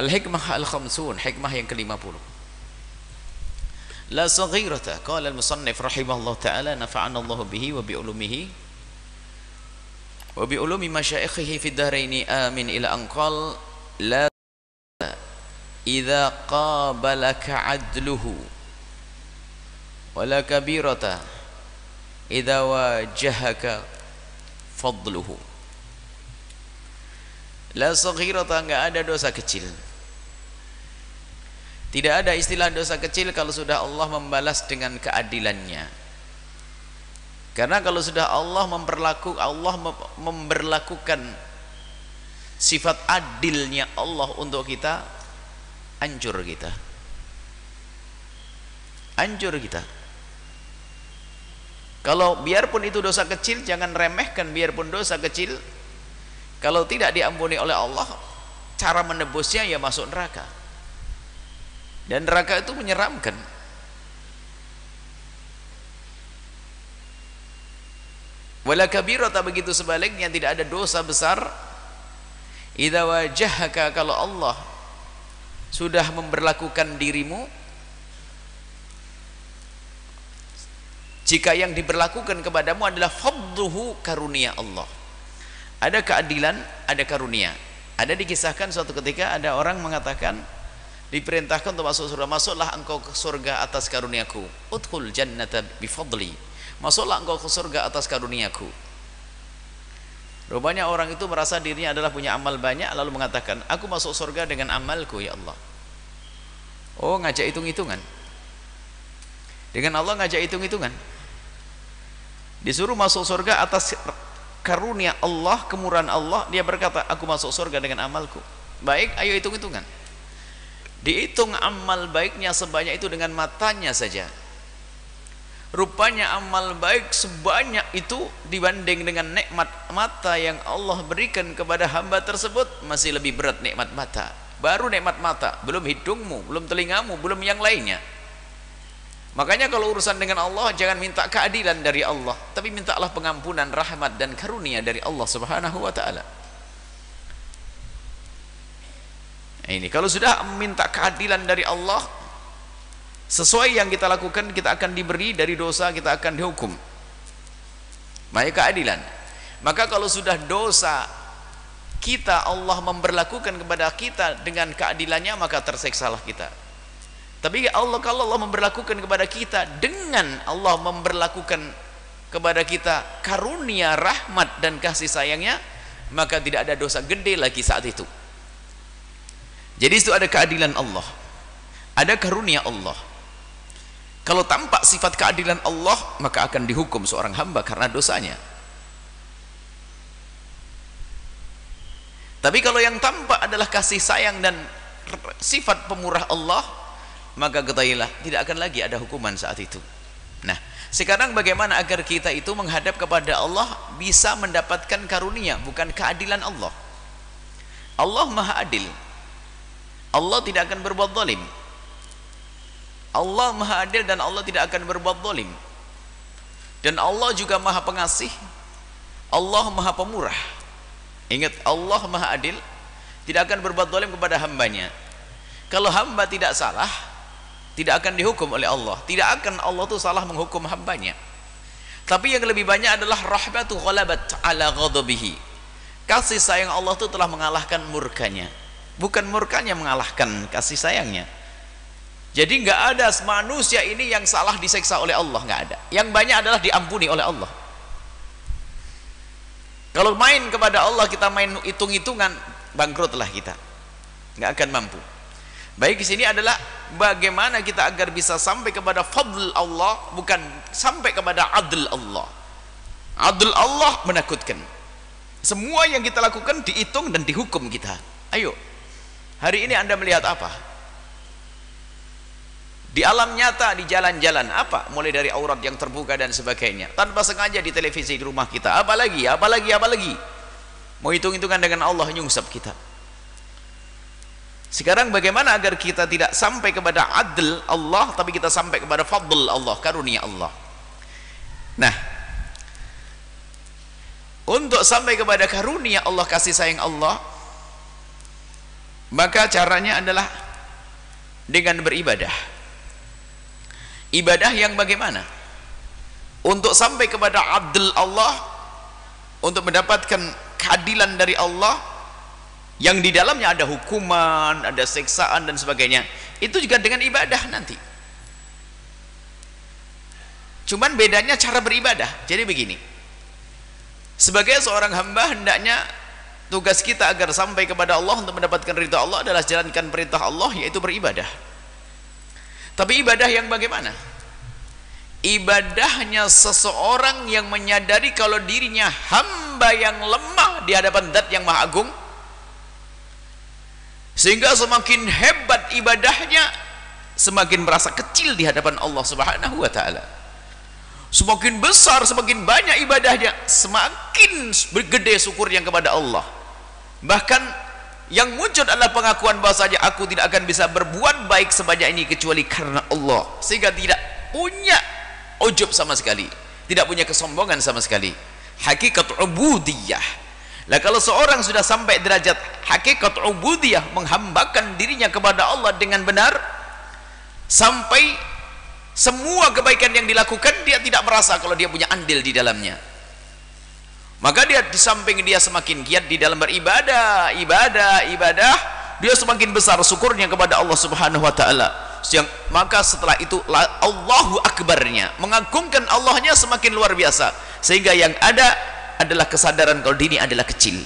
Al-hikmah al-khamsun, hikmah yang ke-50. La saghirata, qala al-musannif rahimahullah ta'ala, nafa'ana Allah bihi wa bi ulumihi wa bi ulumi masyaikhihi fid dharaini amin, ila anqal la idza qabalaka adluhu wa la kabirata idza wajahaka fadluhu. La saghirata, enggak ada dosa kecil. Tidak ada istilah dosa kecil kalau sudah Allah membalas dengan keadilannya. Karena kalau sudah Allah memberlakukan sifat adilnya Allah untuk kita, hancur kita. Hancur kita. Kalau biarpun itu dosa kecil, jangan remehkan biarpun dosa kecil. Kalau tidak diampuni oleh Allah, cara menebusnya ya masuk neraka. Dan neraka itu menyeramkan. Wala kabirata, begitu sebaliknya, tidak ada dosa besar. Idza wajahaka, kalau Allah sudah memberlakukan dirimu, jika yang diberlakukan kepadamu adalah fadluhu, karunia Allah. Ada keadilan, ada karunia. Ada dikisahkan suatu ketika ada orang mengatakan, diperintahkan untuk masuk surga, masuklah engkau ke surga atas karuniaku, udkhul jannata bifadli, masuklah engkau ke surga atas karuniaku. Rupanya orang itu merasa dirinya adalah punya amal banyak, lalu mengatakan, aku masuk surga dengan amalku ya Allah. Oh, ngajak hitung-hitungan. Dengan Allah ngajak hitung-hitungan. Disuruh masuk surga atas karunia Allah, kemurahan Allah, dia berkata, aku masuk surga dengan amalku. Baik, ayo hitung-hitungan. Dihitung amal baiknya sebanyak itu dengan matanya saja. Rupanya amal baik sebanyak itu dibanding dengan nikmat mata yang Allah berikan kepada hamba tersebut, masih lebih berat nikmat mata. Baru nikmat mata, belum hidungmu, belum telingamu, belum yang lainnya. Makanya kalau urusan dengan Allah, jangan minta keadilan dari Allah, tapi mintalah pengampunan, rahmat dan karunia dari Allah Subhanahu wa ta'ala. Ini kalau sudah minta keadilan dari Allah, sesuai yang kita lakukan, kita akan diberi, dari dosa kita akan dihukum. Maka keadilan. Maka kalau sudah dosa kita, Allah memberlakukan kepada kita dengan keadilannya, maka tersiksalah kita. Tapi Allah, kalau Allah memberlakukan kepada kita dengan Allah memberlakukan kepada kita karunia, rahmat dan kasih sayangnya, maka tidak ada dosa gede lagi saat itu. Jadi itu ada keadilan Allah, ada karunia Allah. Kalau tampak sifat keadilan Allah, maka akan dihukum seorang hamba karena dosanya. Tapi kalau yang tampak adalah kasih sayang dan sifat pemurah Allah, maka ketahuilah tidak akan lagi ada hukuman saat itu. Nah, sekarang bagaimana agar kita itu menghadap kepada Allah bisa mendapatkan karunia, bukan keadilan Allah. Allah Maha Adil. Allah tidak akan berbuat zalim. Allah Maha Adil dan Allah tidak akan berbuat zalim. Dan Allah juga Maha Pengasih. Allah Maha Pemurah. Ingat, Allah Maha Adil, tidak akan berbuat zalim kepada hambanya. Kalau hamba tidak salah, tidak akan dihukum oleh Allah. Tidak akan Allah itu salah menghukum hambanya. Tapi yang lebih banyak adalah rahmatu ghalabat ala ghadabihi. Kasih sayang Allah itu telah mengalahkan murkanya. Bukan murkanya mengalahkan kasih sayangnya. Jadi nggak ada manusia ini yang salah diseksa oleh Allah, nggak ada. Yang banyak adalah diampuni oleh Allah. Kalau main kepada Allah, kita main hitung-hitungan, bangkrutlah kita, nggak akan mampu. Baik, di sini adalah bagaimana kita agar bisa sampai kepada fadl Allah, bukan sampai kepada adl Allah. Adl Allah menakutkan. Semua yang kita lakukan dihitung dan dihukum kita. Ayo, hari ini Anda melihat apa? Di alam nyata, di jalan-jalan apa? Mulai dari aurat yang terbuka dan sebagainya. Tanpa sengaja di televisi di rumah kita. Apalagi? Mau hitung-hitungan dengan Allah, nyungsap kita. Sekarang bagaimana agar kita tidak sampai kepada adl Allah, tapi kita sampai kepada fadl Allah, karunia Allah. Nah, untuk sampai kepada karunia Allah, kasih sayang Allah, Maka caranya adalah dengan beribadah. Ibadah yang bagaimana? Untuk sampai kepada adl Allah, untuk mendapatkan keadilan dari Allah yang di dalamnya ada hukuman, ada siksaan dan sebagainya, itu juga dengan ibadah nanti. Cuman bedanya cara beribadah. Jadi begini, sebagai seorang hamba hendaknya tugas kita agar sampai kepada Allah untuk mendapatkan ridha Allah adalah jalankan perintah Allah, yaitu beribadah. Tapi ibadah yang bagaimana? Ibadahnya seseorang yang menyadari kalau dirinya hamba yang lemah di hadapan Zat yang Maha Agung, sehingga semakin hebat ibadahnya semakin merasa kecil di hadapan Allah Subhanahu wa taala. Semakin besar, semakin banyak ibadahnya, semakin bergede syukurnya kepada Allah. Bahkan yang muncul adalah pengakuan bahwasanya aku tidak akan bisa berbuat baik sebanyak ini kecuali karena Allah, sehingga tidak punya ujub sama sekali, tidak punya kesombongan sama sekali. Hakikat ubudiyah. Lah kalau seorang sudah sampai derajat hakikat ubudiyah, menghambakan dirinya kepada Allah dengan benar, sampai semua kebaikan yang dilakukan dia tidak merasa kalau dia punya andil di dalamnya, maka dia di samping dia semakin giat di dalam beribadah, ibadah, dia semakin besar syukurnya kepada Allah Subhanahu wa taala. Maka setelah itu Allahu Akbarnya, mengagungkan Allahnya semakin luar biasa, sehingga yang ada adalah kesadaran kalau diri adalah kecil.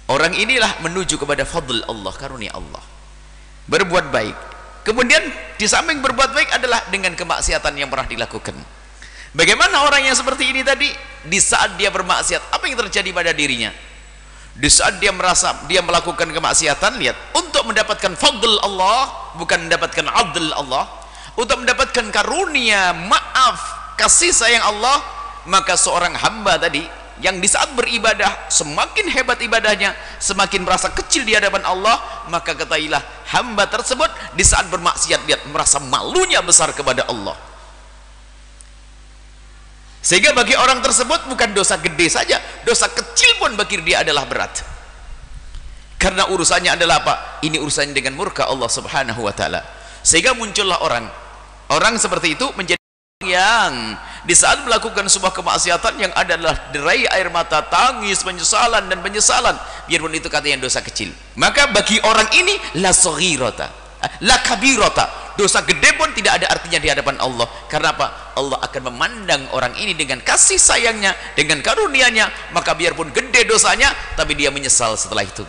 Orang inilah menuju kepada fadl Allah, karunia Allah, berbuat baik. Kemudian di samping berbuat baik adalah dengan kemaksiatan yang pernah dilakukan. Bagaimana orang yang seperti ini tadi? Di saat dia bermaksiat, apa yang terjadi pada dirinya? Di saat dia merasa dia melakukan kemaksiatan, lihat, untuk mendapatkan fadl Allah, bukan mendapatkan adl Allah, untuk mendapatkan karunia, maaf, kasih sayang Allah, maka seorang hamba tadi yang di saat beribadah semakin hebat ibadahnya, semakin merasa kecil di hadapan Allah, maka ketahuilah hamba tersebut di saat bermaksiat lihat merasa malunya besar kepada Allah. Sehingga bagi orang tersebut bukan dosa gede saja, dosa kecil pun bagi dia adalah berat. Karena urusannya adalah apa? Ini urusannya dengan murka Allah Subhanahu wa taala. Sehingga muncullah orang seperti itu menjadi yang di saat melakukan sebuah kemaksiatan yang adalah derai air mata, tangis, penyesalan dan penyesalan, biarpun itu katanya dosa kecil. Maka bagi orang ini la saghirata, la kabirata, dosa gede pun tidak ada artinya di hadapan Allah. Karena apa? Allah akan memandang orang ini dengan kasih sayangnya, dengan karunia-Nya, maka biarpun gede dosanya, tapi dia menyesal setelah itu.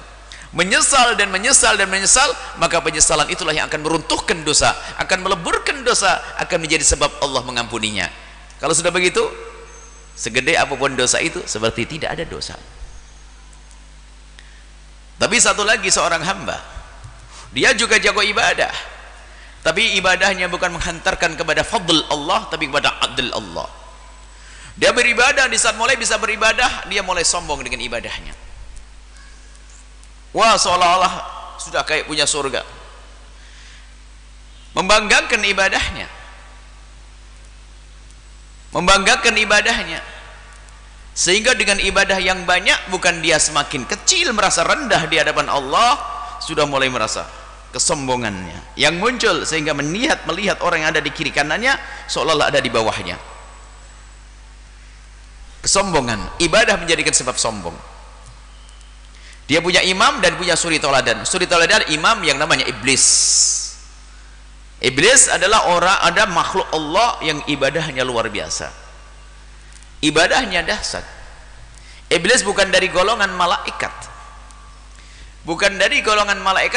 Menyesal dan menyesal dan menyesal, maka penyesalan itulah yang akan meruntuhkan dosa, akan meleburkan dosa, akan menjadi sebab Allah mengampuninya. Kalau sudah begitu, segede apapun dosa itu seperti tidak ada dosa. Tapi satu lagi, seorang hamba, dia juga jago ibadah, tapi ibadahnya bukan menghantarkan kepada fadl Allah, tapi kepada adl Allah. Dia beribadah, di saat mulai bisa beribadah, dia mulai sombong dengan ibadahnya. Wah, seolah-olah sudah kayak punya surga, membanggakan ibadahnya, sehingga dengan ibadah yang banyak, bukan dia semakin kecil merasa rendah di hadapan Allah, sudah mulai merasa kesombongannya yang muncul, sehingga melihat orang yang ada di kiri kanannya seolah-olah ada di bawahnya. Kesombongan, ibadah menjadikan sebab sombong. Dia punya imam dan punya suri toladan. Suri toladan imam yang namanya iblis. Iblis adalah ada makhluk Allah yang ibadahnya luar biasa, ibadahnya dahsyat. Iblis bukan dari golongan malaikat,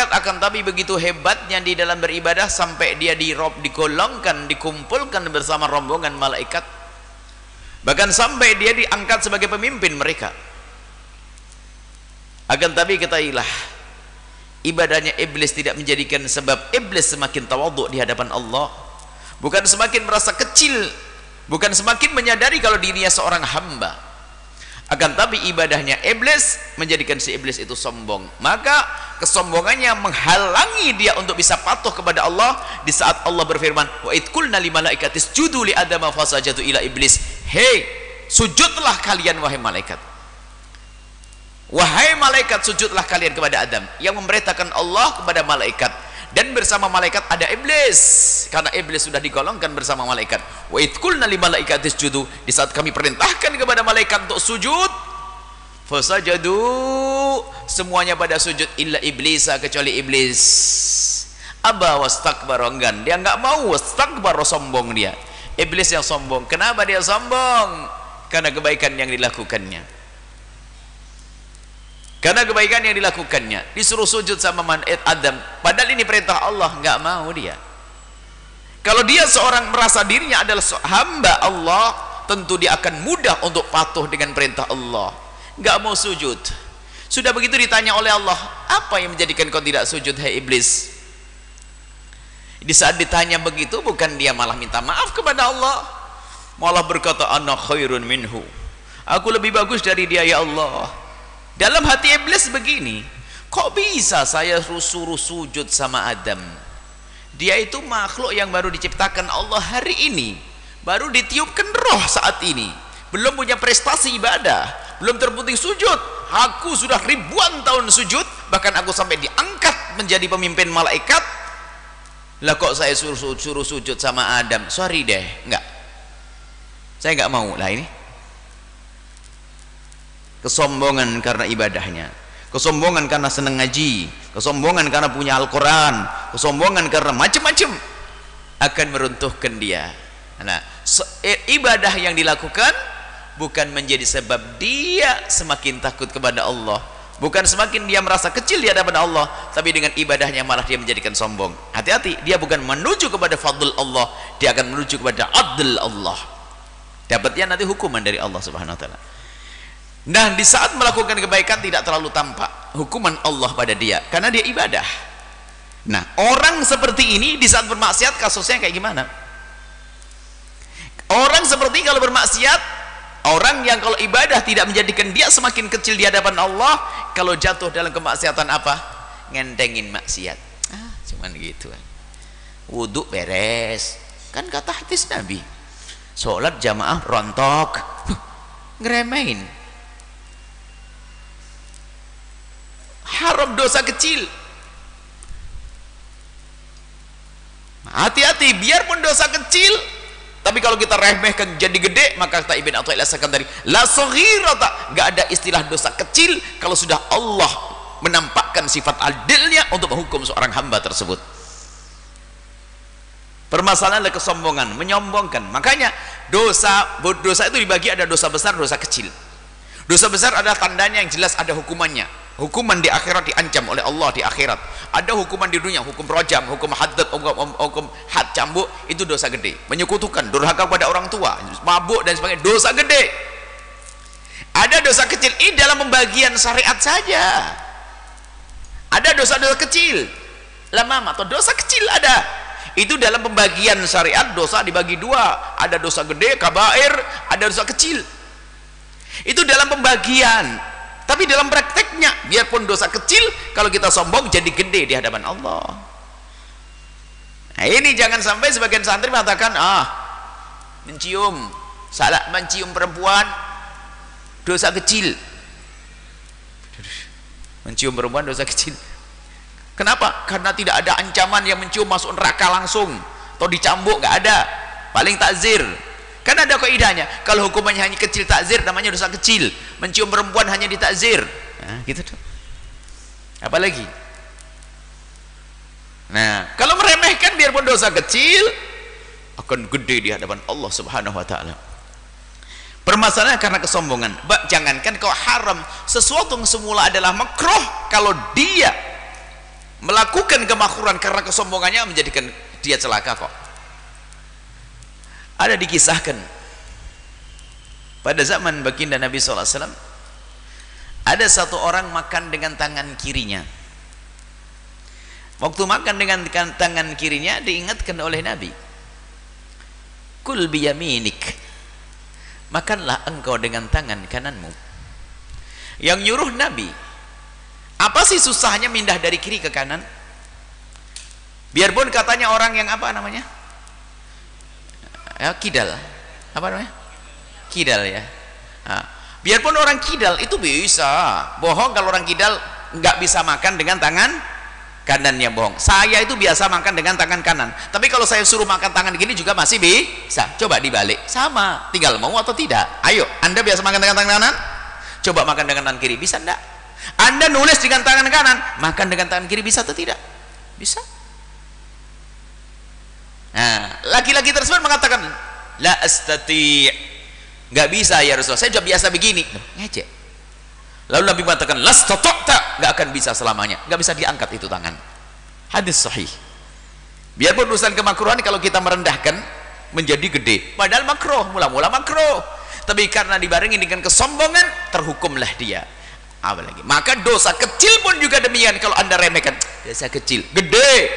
akan tapi begitu hebatnya di dalam beribadah sampai dia dikumpulkan bersama rombongan malaikat, bahkan sampai dia diangkat sebagai pemimpin mereka. Akan tapi ketahuilah, ibadahnya iblis tidak menjadikan sebab iblis semakin tawadhu di hadapan Allah, bukan semakin merasa kecil, bukan semakin menyadari kalau dirinya seorang hamba. Akan tapi ibadahnya iblis menjadikan si iblis itu sombong, maka kesombongannya menghalangi dia untuk bisa patuh kepada Allah. Di saat Allah berfirman, wa id qulna lil malaikati isjudu li adama fasajadu ila iblis, hei, sujudlah kalian wahai malaikat. Wahai malaikat, sujudlah kalian kepada Adam. Yang memerintahkan Allah kepada malaikat. Dan bersama malaikat ada iblis, karena iblis sudah digolongkan bersama malaikat. Wa idh qulna lil malaikati isjudu, di saat kami perintahkan kepada malaikat untuk sujud, fasajadu, semuanya pada sujud illa iblisa, kecuali iblis. Aba wastakbara, enggan, dia enggak mau, wastakbara, sombong dia. Iblis yang sombong. Kenapa dia sombong? Karena kebaikan yang dilakukannya. Karena kebaikan yang dilakukannya. Disuruh sujud sama Adam, padahal ini perintah Allah, enggak mau dia. Kalau dia seorang merasa dirinya adalah hamba Allah, tentu dia akan mudah untuk patuh dengan perintah Allah. Enggak mau sujud. Sudah begitu ditanya oleh Allah, apa yang menjadikan kau tidak sujud, hai iblis? Di saat ditanya begitu, bukan dia malah minta maaf kepada Allah, malah berkata, ana khairun minhu, aku lebih bagus dari dia ya Allah. Dalam hati iblis begini, kok bisa saya suruh sujud sama Adam? Dia itu makhluk yang baru diciptakan Allah hari ini, baru ditiupkan roh saat ini, belum punya prestasi ibadah, belum terbukti sujud. Aku sudah ribuan tahun sujud, bahkan aku sampai diangkat menjadi pemimpin malaikat. Lah kok saya suruh sujud sama Adam? Sorry deh, enggak, saya enggak mau. Lah ini kesombongan karena ibadahnya, kesombongan karena senang ngaji, kesombongan karena punya Al-Quran, kesombongan karena macam-macam, akan meruntuhkan dia. Nah, ibadah yang dilakukan bukan menjadi sebab dia semakin takut kepada Allah, bukan semakin dia merasa kecil di hadapan Allah, tapi dengan ibadahnya malah dia menjadikan sombong. Hati-hati, dia bukan menuju kepada fadl Allah, dia akan menuju kepada adl Allah. Dapatnya nanti hukuman dari Allah Subhanahu wa taala. Nah, di saat melakukan kebaikan tidak terlalu tampak hukuman Allah pada dia, karena dia ibadah. Nah, orang seperti ini di saat bermaksiat kasusnya kayak gimana? Orang seperti kalau bermaksiat, orang yang kalau ibadah tidak menjadikan dia semakin kecil di hadapan Allah, kalau jatuh dalam kemaksiatan apa? Ngentengin maksiat. Cuman gitu kan. Wudhu beres, kan kata hadis Nabi, sholat jamaah rontok, ngeremehin. Haram, dosa kecil. Hati-hati, biarpun dosa kecil, tapi kalau kita remehkan jadi gede, maka kata Ibn Athaillah Sakandari, la saghirata, enggak ada istilah dosa kecil kalau sudah Allah menampakkan sifat adilnya untuk menghukum seorang hamba tersebut. Permasalahan adalah kesombongan, menyombongkan. Makanya dosa itu dibagi, ada dosa besar, dosa kecil. Dosa besar adalah tandanya yang jelas ada hukumannya. Hukuman di akhirat diancam oleh Allah di akhirat. Ada hukuman di dunia, hukum rajam, hukum haddad, hukum had cambuk, itu dosa gede. Menyekutukan, durhaka kepada orang tua, mabuk dan sebagainya, dosa gede. Ada dosa kecil, ini dalam pembagian syariat saja. Ada dosa-dosa kecil, lamam atau dosa kecil ada. Itu dalam pembagian syariat, dosa dibagi dua. Ada dosa gede, kabair, ada dosa kecil. Itu dalam pembagian. Tapi dalam prakteknya, biarpun dosa kecil, kalau kita sombong jadi gede di hadapan Allah. Nah, ini jangan sampai sebagian santri mengatakan, mencium perempuan dosa kecil. Mencium perempuan dosa kecil. Kenapa? Karena tidak ada ancaman yang mencium masuk neraka langsung atau dicambuk, nggak ada. Paling takzir. Kan ada kaidahnya, kalau hukumannya hanya kecil takzir namanya dosa kecil, mencium perempuan hanya ditakzir. Nah, gitu tuh. Apalagi? Nah, kalau meremehkan biarpun dosa kecil akan gede di hadapan Allah Subhanahu wa taala. Permasalahan karena kesombongan. Jangankan kau haram, sesuatu yang semula adalah makruh, kalau dia melakukan kemakruhan karena kesombongannya menjadikan dia celaka kok. Ada dikisahkan pada zaman baginda Nabi SAW, ada satu orang makan dengan tangan kirinya. Waktu makan dengan tangan kirinya diingatkan oleh Nabi, kul biyaminik, makanlah engkau dengan tangan kananmu. Yang nyuruh Nabi, apa sih susahnya pindah dari kiri ke kanan? Biarpun katanya orang yang apa namanya, kidal, apa namanya, kidal ya. Nah, Biarpun orang kidal itu bisa bohong. Kalau orang kidal nggak bisa makan dengan tangan kanannya, bohong. Saya itu biasa makan dengan tangan kanan, tapi kalau saya suruh makan tangan gini juga masih bisa. Coba dibalik, sama, tinggal mau atau tidak. Ayo, Anda biasa makan dengan tangan kanan, coba makan dengan tangan kiri, bisa enggak? Anda nulis dengan tangan kanan, makan dengan tangan kiri, bisa atau tidak? Bisa. Nah, laki-laki tersebut mengatakan, la astati', nggak bisa ya Rasulullah, saya sudah biasa begini. Ngejek. Lalu Nabi mengatakan, lastata'ta, nggak akan bisa selamanya, nggak bisa diangkat itu tangan. Hadis sahih. Biarpun urusan kemakruhan, kalau kita merendahkan menjadi gede, padahal makruh, mula-mula makruh, tapi karena dibarengi dengan kesombongan, terhukumlah dia. Apalagi, maka dosa kecil pun juga demikian. Kalau Anda remehkan, dosa kecil, gede,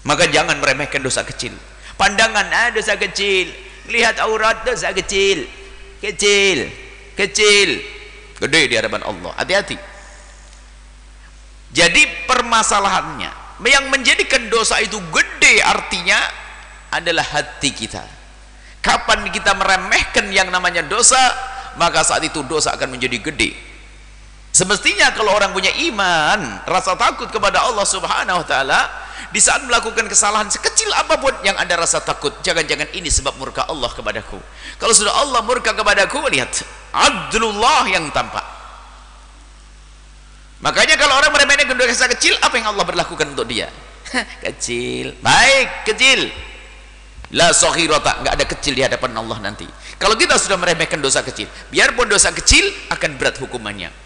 maka jangan meremehkan dosa kecil. Pandangan, dosa kecil, lihat aurat, dosa kecil, kecil, gede di hadapan Allah. Hati-hati. Jadi permasalahannya, yang menjadikan dosa itu gede artinya adalah hati kita. Kapan kita meremehkan yang namanya dosa, maka saat itu dosa akan menjadi gede. Semestinya kalau orang punya iman, rasa takut kepada Allah Subhanahu wa taala, di saat melakukan kesalahan sekecil apapun yang ada rasa takut, jangan-jangan ini sebab murka Allah kepadaku. Kalau sudah Allah murka kepadaku, lihat adlullah yang tampak. Makanya kalau orang meremehkan dosa kecil, apa yang Allah berlakukan untuk dia? Kecil, baik, kecil. La saghirata, enggak ada kecil di hadapan Allah nanti. Kalau kita sudah meremehkan dosa kecil, biarpun dosa kecil akan berat hukumannya.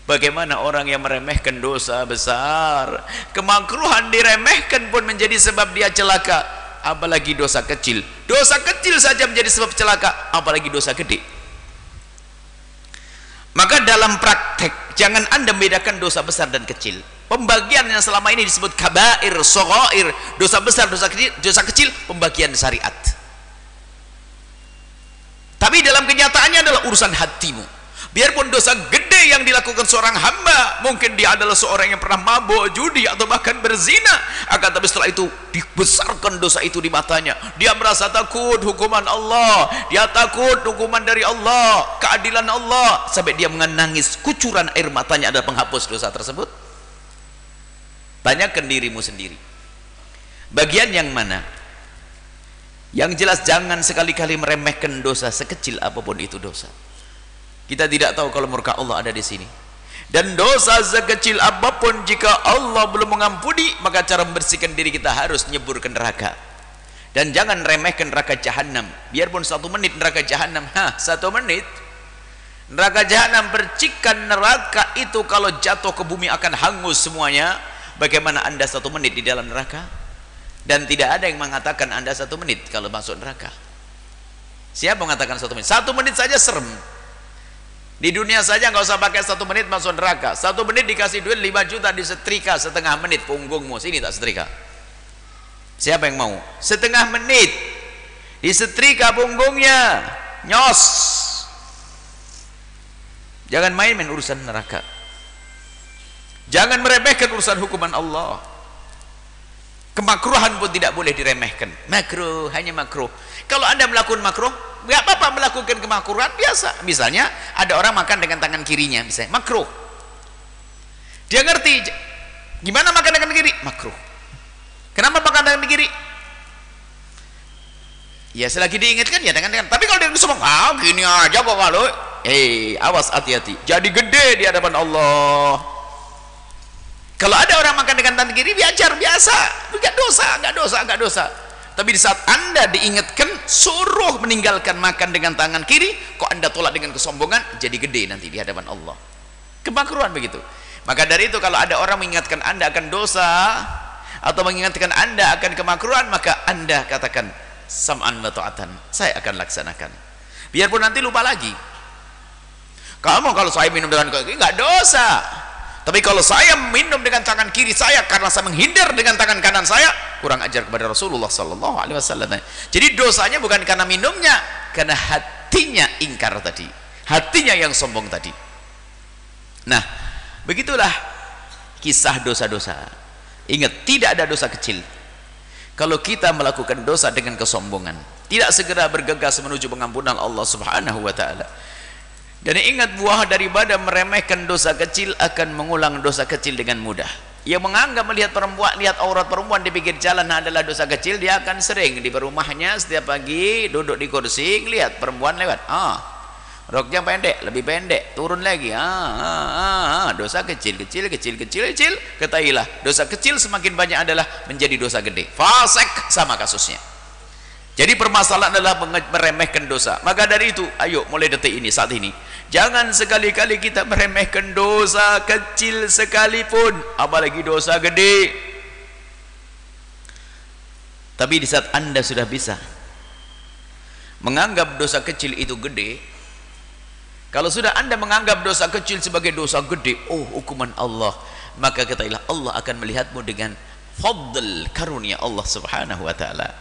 Bagaimana orang yang meremehkan dosa besar, kemakruhan diremehkan pun menjadi sebab dia celaka, apalagi dosa kecil. Dosa kecil saja menjadi sebab celaka, apalagi dosa gede. Maka dalam praktek jangan Anda membedakan dosa besar dan kecil. Pembagian yang selama ini disebut kabair, shaghair, dosa besar, dosa kecil, pembagian syariat. Tapi dalam kenyataannya adalah urusan hatimu. Biarpun dosa gede yang dilakukan seorang hamba, mungkin dia adalah seorang yang pernah mabuk, judi, atau bahkan berzina, akan tapi setelah itu dibesarkan dosa itu di matanya. Dia merasa takut hukuman Allah, dia takut hukuman dari Allah, keadilan Allah, sampai dia menangis. Kucuran air matanya adalah penghapus dosa tersebut. Banyakkan dirimu sendiri. Bagian yang mana? Yang jelas jangan sekali-kali meremehkan dosa, sekecil apapun itu dosa. Kita tidak tahu kalau murka Allah ada di sini. Dan dosa sekecil apapun, jika Allah belum mengampuni, maka cara membersihkan diri kita harus nyebur ke neraka. Dan jangan remehkan neraka jahanam. Biarpun 1 menit neraka jahanam, 1 menit. Neraka jahanam, percikan neraka itu kalau jatuh ke bumi akan hangus semuanya. Bagaimana Anda 1 menit di dalam neraka? Dan tidak ada yang mengatakan Anda 1 menit kalau masuk neraka. Siapa mengatakan 1 menit? 1 menit saja serem. Di dunia saja nggak usah pakai 1 menit masuk neraka. 1 menit dikasih duit 5 juta, disetrika setengah menit punggungmu. Sini tak setrika. Siapa yang mau? Setengah menit disetrika punggungnya, nyos. Jangan main-main urusan neraka. Jangan meremehkan urusan hukuman Allah. Kemakruhan pun tidak boleh diremehkan. Makruh, hanya makruh. Kalau Anda melakukan makruh, nggak apa-apa melakukan kemakruhan biasa. Misalnya ada orang makan dengan tangan kirinya, misalnya makruh. Dia ngerti gimana makan dengan kiri, makruh. Kenapa makan dengan kiri? Ya selagi diingatkan ya dengan. Tapi kalau dia ngomong, gini aja kok kalau, awas, hati-hati. Jadi gede di hadapan Allah. Kalau ada orang makan dengan tangan kiri, biasa, nggak dosa. Tapi di saat Anda diingatkan, suruh meninggalkan makan dengan tangan kiri, kok Anda tolak dengan kesombongan, jadi gede nanti di hadapan Allah. Kemakruhan begitu. Maka dari itu kalau ada orang mengingatkan Anda akan dosa, atau mengingatkan Anda akan kemakruhan, maka Anda katakan, sam'an wa ta'atan, saya akan laksanakan. Biarpun nanti lupa lagi. Kamu kalau saya minum dengan kaki, nggak dosa. Tapi kalau saya minum dengan tangan kiri saya karena saya menghindar dengan tangan kanan saya, kurang ajar kepada Rasulullah sallallahu alaihi wasallam. Jadi dosanya bukan karena minumnya, karena hatinya ingkar tadi, hatinya yang sombong tadi. Nah, begitulah kisah dosa-dosa. Ingat, tidak ada dosa kecil. Kalau kita melakukan dosa dengan kesombongan, tidak segera bergegas menuju pengampunan Allah Subhanahu wa taala. Dan ingat, buah daripada meremehkan dosa kecil akan mengulang dosa kecil dengan mudah. Yang menganggap melihat perempuan, lihat aurat perempuan di pinggir jalan adalah dosa kecil, dia akan sering di rumahnya setiap pagi duduk di kursi lihat perempuan lewat, roknya pendek, lebih pendek, turun lagi, dosa kecil, ketahuilah dosa kecil semakin banyak adalah menjadi dosa gede. Fasik sama kasusnya. Jadi permasalahan adalah meremehkan dosa. Maka dari itu, ayo mulai detik ini, saat ini, jangan sekali-kali kita meremehkan dosa kecil sekalipun, apalagi dosa gede. Tapi di saat Anda sudah bisa menganggap dosa kecil itu gede, kalau sudah Anda menganggap dosa kecil sebagai dosa gede, hukuman Allah, maka ketahuilah Allah akan melihatmu dengan fadl, karunia Allah Subhanahu wa taala.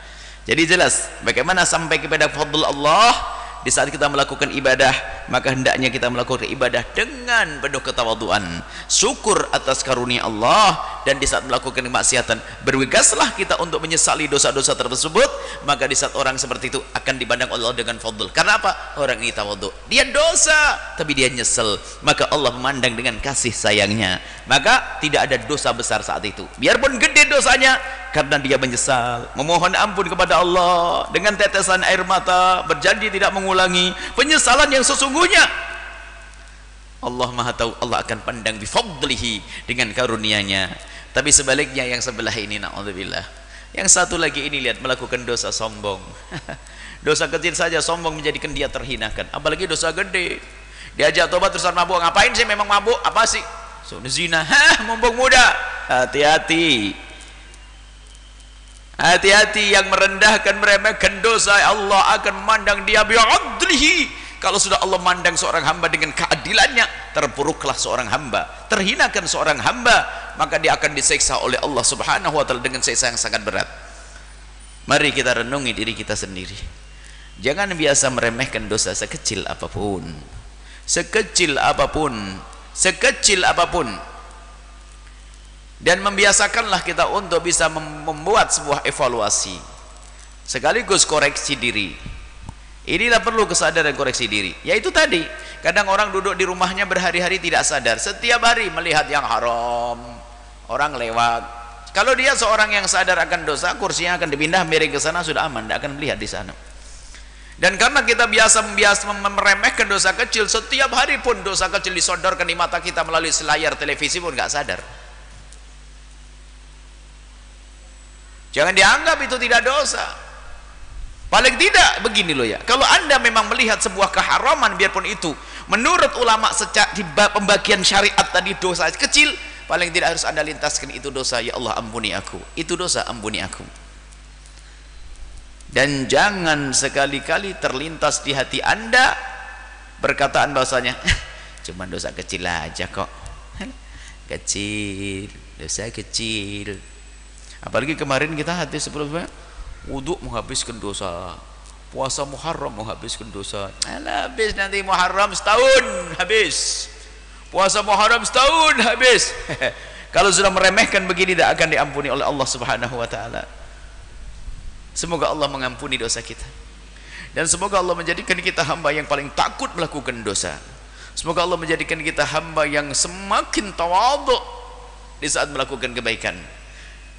Jadi jelas bagaimana sampai kepada fadl Allah. Di saat kita melakukan ibadah, maka hendaknya kita melakukan ibadah dengan penuh ketawaduan, syukur atas karunia Allah. Dan di saat melakukan kemaksiatan, bergegaslah kita untuk menyesali dosa-dosa tersebut. Maka di saat orang seperti itu akan dipandang Allah dengan fadl. Karena apa? Orang ini tawadhu, dia dosa tapi dia nyesel, maka Allah memandang dengan kasih sayangnya. Maka tidak ada dosa besar saat itu, biarpun gede dosanya, karena dia menyesal, memohon ampun kepada Allah dengan tetesan air mata, berjanji tidak mengulangi penyesalan yang sesungguhnya. Allah Maha tahu, Allah akan pandang bifadlihi, dengan karunia-Nya. Tapi sebaliknya yang sebelah ini, na'udzubillah, yang satu lagi ini, lihat, melakukan dosa sombong. Dosa kecil saja sombong menjadikan dia terhinakan, apalagi dosa gede. Diajak tobat terusan mabuk, ngapain sih, memang mabuk, apa sih? Zina, mumpung muda. Hati-hati, hati-hati, yang merendahkan, meremehkan dosa, Allah akan memandang dia bi'adlihi. Kalau sudah Allah mandang seorang hamba dengan keadilannya, terpuruklah seorang hamba, terhinakan seorang hamba, maka dia akan diseksa oleh Allah Subhanahu wa taala dengan siksa yang sangat berat. Mari kita renungi diri kita sendiri. Jangan biasa meremehkan dosa sekecil apapun. Sekecil apapun, sekecil apapun. Dan membiasakanlah kita untuk bisa membuat sebuah evaluasi sekaligus koreksi diri. Inilah perlu kesadaran koreksi diri. Yaitu tadi, kadang orang duduk di rumahnya berhari-hari tidak sadar, setiap hari melihat yang haram, orang lewat. Kalau dia seorang yang sadar akan dosa, kursinya akan dipindah miring ke sana, sudah aman, tidak akan melihat di sana. Dan karena kita biasa meremehkan dosa kecil, setiap hari pun dosa kecil disodorkan di mata kita melalui layar televisi pun nggak sadar. Jangan dianggap itu tidak dosa. Paling tidak begini loh ya, kalau Anda memang melihat sebuah keharaman, biarpun itu menurut ulama secara di pembagian syariat tadi dosa kecil, paling tidak harus Anda lintaskan itu dosa, ya Allah ampuni aku, itu dosa, ampuni aku. Dan jangan sekali-kali terlintas di hati Anda perkataan bahwasanya cuma dosa kecil aja kok, kecil, dosa kecil. Apalagi kemarin kita hati sebelumnya, wudhu menghabiskan dosa, puasa Muharram menghabiskan dosa. Alah, habis nanti Muharram setahun habis, puasa Muharram setahun habis. Kalau sudah meremehkan begini, tidak akan diampuni oleh Allah Subhanahu wa taala. Semoga Allah mengampuni dosa kita, dan semoga Allah menjadikan kita hamba yang paling takut melakukan dosa. Semoga Allah menjadikan kita hamba yang semakin tawadhu di saat melakukan kebaikan.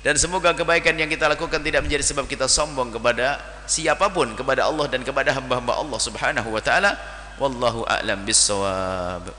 Dan semoga kebaikan yang kita lakukan tidak menjadi sebab kita sombong kepada siapapun, kepada Allah dan kepada hamba-hamba Allah Subhanahu wa taala. Wallahu a'lam bissawab.